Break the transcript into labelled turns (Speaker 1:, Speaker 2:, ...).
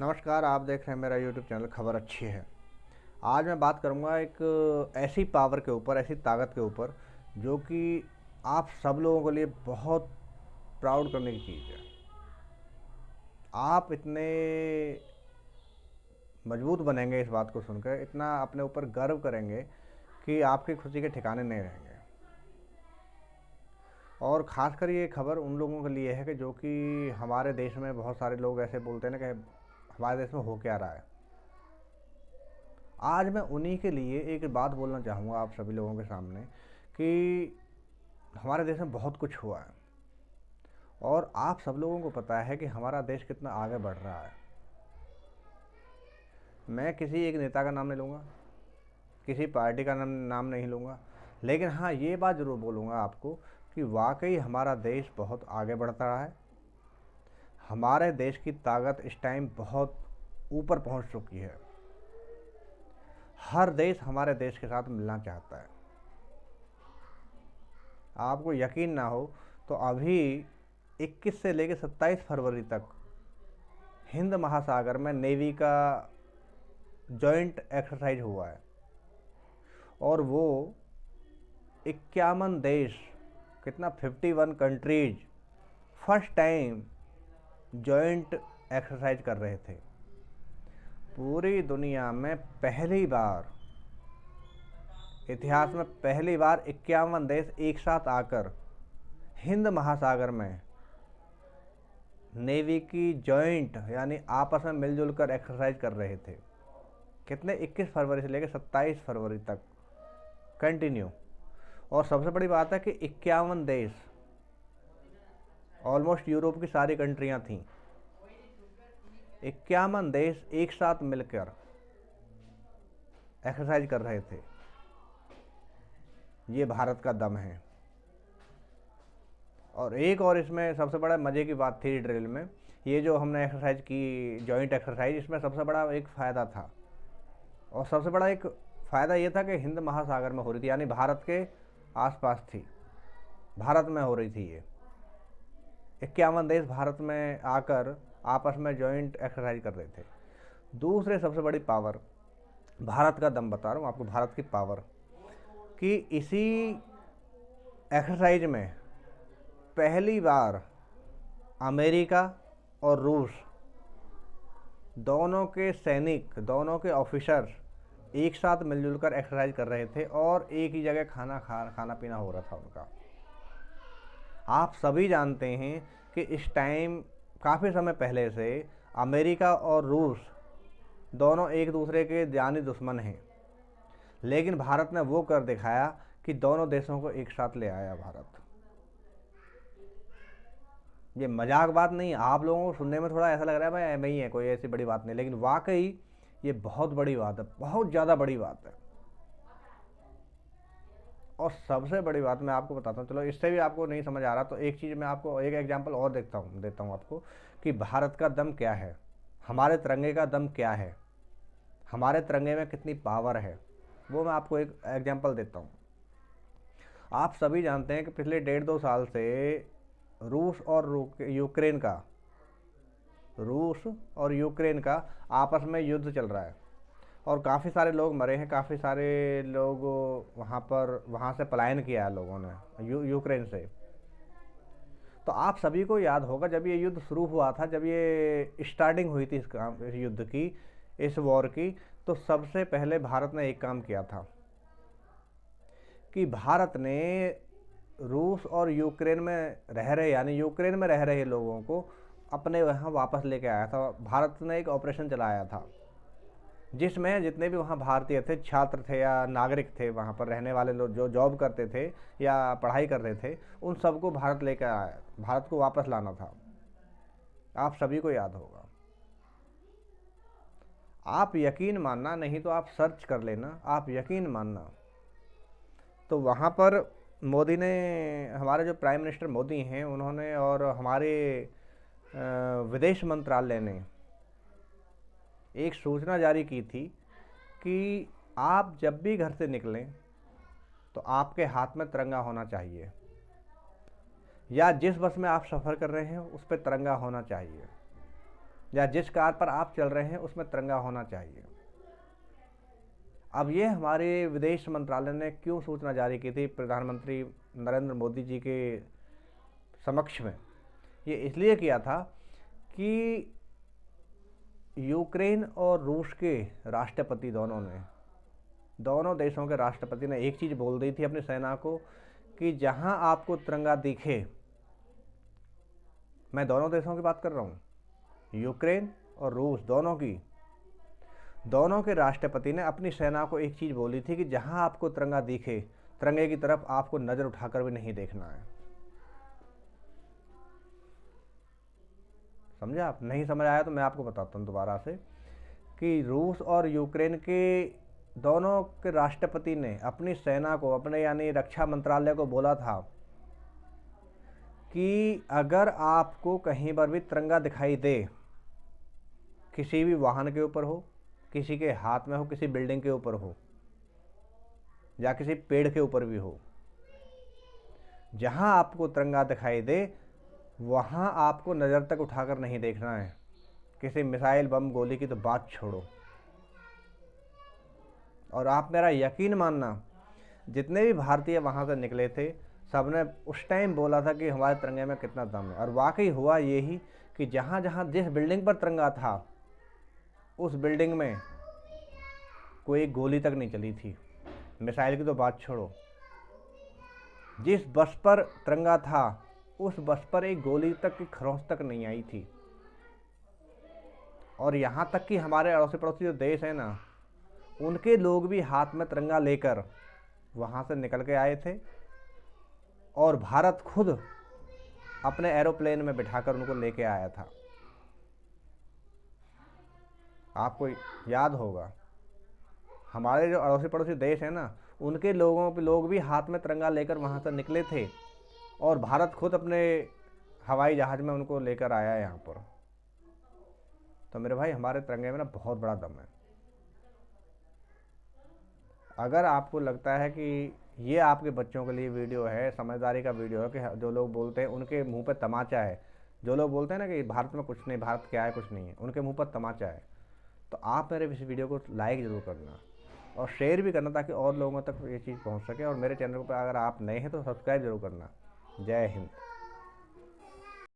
Speaker 1: नमस्कार, आप देख रहे हैं मेरा यूट्यूब चैनल खबर अच्छी है। आज मैं बात करूंगा एक ऐसी पावर के ऊपर, ऐसी ताकत के ऊपर जो कि आप सब लोगों के लिए बहुत प्राउड करने की चीज़ है। आप इतने मजबूत बनेंगे इस बात को सुनकर, इतना अपने ऊपर गर्व करेंगे कि आपकी खुशी के ठिकाने नहीं रहेंगे। और ख़ासकर ये खबर उन लोगों के लिए है कि जो कि हमारे देश में बहुत सारे लोग ऐसे बोलते हैं ना कि हमारे देश में हो क्या रहा है। आज मैं उन्हीं के लिए एक बात बोलना चाहूँगा आप सभी लोगों के सामने कि हमारे देश में बहुत कुछ हुआ है और आप सब लोगों को पता है कि हमारा देश कितना आगे बढ़ रहा है। मैं किसी एक नेता का नाम नहीं लूँगा, किसी पार्टी का नाम नहीं लूँगा, लेकिन हाँ, ये बात ज़रूर बोलूँगा आपको कि वाकई हमारा देश बहुत आगे बढ़ता रहा है। हमारे देश की ताकत इस टाइम बहुत ऊपर पहुंच चुकी है। हर देश हमारे देश के साथ मिलना चाहता है। आपको यकीन ना हो तो अभी 21 से लेकर 27 फरवरी तक हिंद महासागर में नेवी का जॉइंट एक्सरसाइज हुआ है और वो 51 देश, कितना 51 countries first time joint exercise कर रहे थे। पूरी दुनिया में पहली बार, इतिहास में पहली बार 51 देश एक साथ आकर हिंद महासागर में नेवी की जॉइंट यानी आपस में मिलजुल कर एक्सरसाइज कर रहे थे। कितने 21 फरवरी से लेकर 27 फरवरी तक कंटिन्यू। और सबसे बड़ी बात है कि 51 देश, ऑलमोस्ट यूरोप की सारी कंट्रियां थीं। 51 देश एक साथ मिलकर एक्सरसाइज कर रहे थे। ये भारत का दम है। और एक और इसमें सबसे बड़ा मज़े की बात थी ड्रिल में, ये जो हमने एक्सरसाइज की जॉइंट एक्सरसाइज, इसमें सबसे बड़ा एक फ़ायदा था और सबसे बड़ा एक फ़ायदा ये था कि हिंद महासागर में हो रही थी, यानी भारत के आसपास थी, भारत में हो रही थी। ये 51 देश भारत में आकर आपस में जॉइंट एक्सरसाइज कर रहे थे। दूसरे सबसे बड़ी पावर, भारत का दम बता रहा हूँ आपको, भारत की पावर कि इसी एक्सरसाइज में पहली बार अमेरिका और रूस दोनों के सैनिक, दोनों के ऑफिसर्स एक साथ मिलजुल कर एक्सरसाइज कर रहे थे और एक ही जगह खाना पीना हो रहा था उनका। आप सभी जानते हैं कि इस टाइम काफ़ी समय पहले से अमेरिका और रूस दोनों एक दूसरे के जानी दुश्मन हैं, लेकिन भारत ने वो कर दिखाया कि दोनों देशों को एक साथ ले आया भारत। ये मजाक बात नहीं, आप लोगों को सुनने में थोड़ा ऐसा लग रहा है भाई एम ही है, कोई ऐसी बड़ी बात नहीं, लेकिन वाकई ये बहुत बड़ी बात है, बहुत ज़्यादा बड़ी बात है। और सबसे बड़ी बात मैं आपको बताता हूँ, चलो इससे भी आपको नहीं समझ आ रहा तो एक चीज़ मैं आपको एक एग्जांपल और देता हूँ आपको कि भारत का दम क्या है, हमारे तिरंगे का दम क्या है, हमारे तिरंगे में कितनी पावर है, वो मैं आपको एक एग्जांपल देता हूँ। आप सभी जानते हैं कि पिछले 1.5-2 साल से रूस और यूक्रेन का रूस और यूक्रेन का आपस में युद्ध चल रहा है और काफ़ी सारे लोग मरे हैं, काफ़ी सारे लोग वहाँ से पलायन किया है लोगों ने यूक्रेन से। तो आप सभी को याद होगा जब ये युद्ध शुरू हुआ था, जब ये स्टार्टिंग हुई थी इस युद्ध की, इस वॉर की, तो सबसे पहले भारत ने एक काम किया था कि भारत ने रूस और यूक्रेन में रह रहे, यानी यूक्रेन में रह रहे लोगों को अपने वहाँ वापस लेके आया था। भारत ने एक ऑपरेशन चलाया था जिसमें जितने भी वहाँ भारतीय थे, छात्र थे या नागरिक थे, वहाँ पर रहने वाले लोग जो जॉब करते थे या पढ़ाई कर रहे थे, उन सबको भारत लेकर आया, भारत को वापस लाना था। आप सभी को याद होगा। आप यकीन मानना, नहीं तो आप सर्च कर लेना, आप यकीन मानना। तो वहाँ पर मोदी ने, हमारे जो प्राइम मिनिस्टर मोदी हैं, उन्होंने और हमारे विदेश मंत्रालय ने एक सूचना जारी की थी कि आप जब भी घर से निकलें तो आपके हाथ में तिरंगा होना चाहिए, या जिस बस में आप सफ़र कर रहे हैं उस पर तिरंगा होना चाहिए। या जिस कार पर आप चल रहे हैं उसमें तिरंगा होना चाहिए। अब ये हमारे विदेश मंत्रालय ने क्यों सूचना जारी की थी प्रधानमंत्री नरेंद्र मोदी जी के समक्ष में, ये इसलिए किया था कि यूक्रेन और रूस के राष्ट्रपति दोनों देशों के राष्ट्रपति ने एक चीज़ बोल दी थी अपनी सेना को कि जहां आपको तिरंगा दिखे, मैं दोनों देशों की बात कर रहा हूँ, यूक्रेन और रूस दोनों के राष्ट्रपति ने अपनी सेना को एक चीज़ बोली थी कि जहां आपको तिरंगा दिखे, तिरंगे की तरफ आपको नज़र उठाकर भी नहीं देखना है। समझे आप? नहीं समझ आया तो मैं आपको बताता हूँ दोबारा से कि रूस और यूक्रेन के दोनों के राष्ट्रपति ने अपनी सेना को, अपने यानी रक्षा मंत्रालय को बोला था कि अगर आपको कहीं पर भी तिरंगा दिखाई दे, किसी भी वाहन के ऊपर हो, किसी के हाथ में हो, किसी बिल्डिंग के ऊपर हो या किसी पेड़ के ऊपर भी हो, जहां आपको तिरंगा दिखाई दे वहां आपको नज़र तक उठाकर नहीं देखना है। किसी मिसाइल बम गोली की तो बात छोड़ो। और आप मेरा यकीन मानना, जितने भी भारतीय वहां से निकले थे सबने उस टाइम बोला था कि हमारे तिरंगे में कितना दम है। और वाकई हुआ यही कि जहां जहां जिस बिल्डिंग पर तिरंगा था उस बिल्डिंग में कोई गोली तक नहीं चली थी, मिसाइल की तो बात छोड़ो। जिस बस पर तिरंगा था उस बस पर एक गोली तक की खरोंच तक नहीं आई थी। और यहाँ तक कि हमारे अड़ोसी पड़ोसी जो देश है ना, उनके लोग भी हाथ में तिरंगा लेकर वहाँ से निकल के आए थे और भारत खुद अपने एरोप्लेन में बिठाकर उनको लेके आया था। आपको याद होगा हमारे जो अड़ोसी पड़ोसी देश है ना, उनके लोग भी हाथ में तिरंगा लेकर वहाँ से निकले थे और भारत खुद अपने हवाई जहाज़ में उनको लेकर आया है यहाँ पर। तो मेरे भाई, हमारे तिरंगे में ना बहुत बड़ा दम है। अगर आपको लगता है कि ये आपके बच्चों के लिए वीडियो है, समझदारी का वीडियो है, कि जो लोग बोलते हैं उनके मुंह पर तमाचा है, जो लोग बोलते हैं ना कि भारत में कुछ नहीं, भारत क्या है, कुछ नहीं है, उनके मुंह पर तमाचा है, तो आप मेरे इस वीडियो को लाइक ज़रूर करना और शेयर भी करना ताकि और लोगों तक ये चीज़ पहुंच सके। और मेरे चैनल पर अगर आप नए हैं तो सब्सक्राइब जरूर करना। जय हिंद।